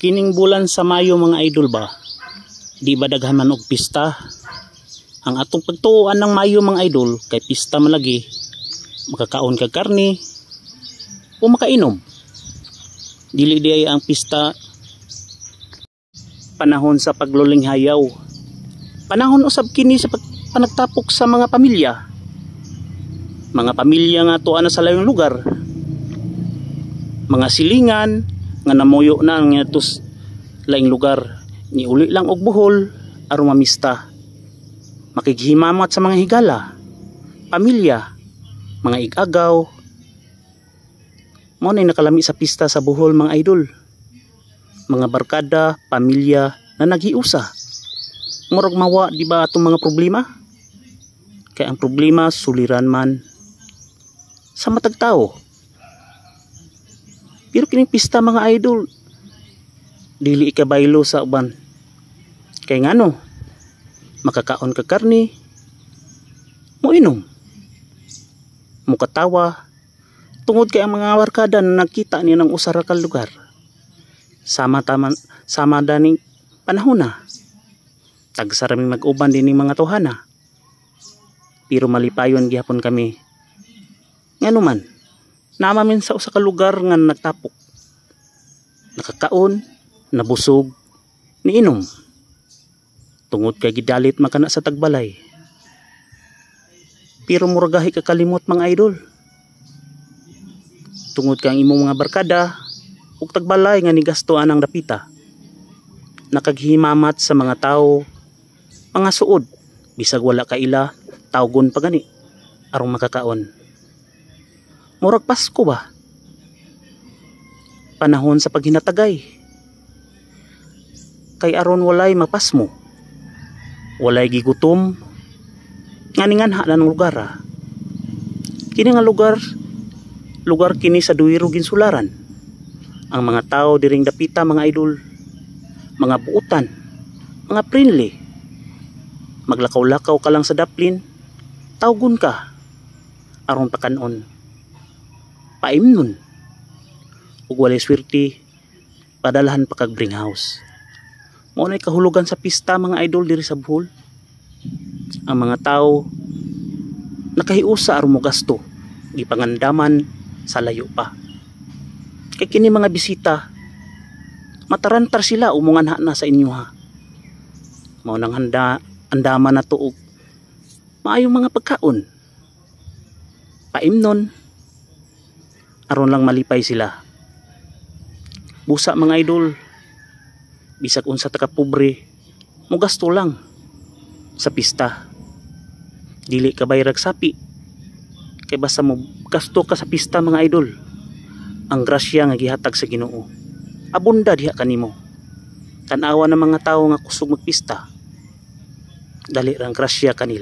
Kining bulan sa Mayo mga idol ba, di ba daghan man og pista? Ang atong pagtuoan ng Mayo mga idol, kay pista malagi, makakaon kag karne o makainom. Dili di ang pista panahon sa pagluling hayaw. Panahon usab kini sa panagtapok sa mga pamilya. Mga pamilya nga tuwa na sa layong lugar. Mga silingan nga namuyo na nga tus laing lugar, ni uli lang og buhol aron mamista. Makighimamat sa mga higala, pamilya, mga igagaw. Mo na nakalami sa pista sa buhol mga idol. Mga barkada, pamilya na naghiusa. Murag mawa di ba atong mga problema? Kaya ang problema suliran man sa matag tao. Pero kining pista mga idol, dili ikabaylo sa uban. Kay ngano, makakaon ka karni, moinom, mukatawa, tungod kay ang mga barkada na nakita niya ng usara ka lugar. Sama daning panahon na. Tagsaraming mag-uban din ng mga tuhana. Pero malipayon gihapon kami. Ngano man, namamin sa usa ka lugar nga nagtapok. Nakakaon, nabusog, niinom. Tungod kay gidalit makana sa tagbalay. Pero muragahi ka kalimot mga idol. Tungod kay ang imong mga barkada ug tagbalay nga nigastoan ang dapita. Nakaghimamat sa mga tao, mga suod, bisag wala ka ila, tawgon pa gani arong makakaon. Murag Pasko ba? Panahon sa paghinatagay. Kay aron walay mapasmo. Walay gigutom. Nganinganha na ng lugar. Kini nga lugar kini sa duwiro ginsularan. Ang mga tao diring dapita mga idol, mga buutan, mga friendly. Maglakaw-lakaw ka lang sa daplin, tawgon ka aron pakanon. Paimnon ug walay swerte padalahan pa kag bring house. Mao nay kahulugan sa pista mga idol diri sa Bohol. Ang mga tao nakahiusa aron mogasto, gipangandaman sa layo pa. Kay kini mga bisita matarantar sila umongan na sa inyo ha. Mao nang andaman na tuog maayong mga pagkaon. Paimnon aron lang malipay sila. Busa mga idol, bisag unsa ta ka pobre, mo gasto lang sa pista. Dili ka bayrag sapi. Kay basta mo gasto ka sa pista mga idol, ang grasya nga gihatag sa Ginoo abunda diha kanimo. Tan-awa ng mga tawo nga kusog magpista, dali rang grasya kanila.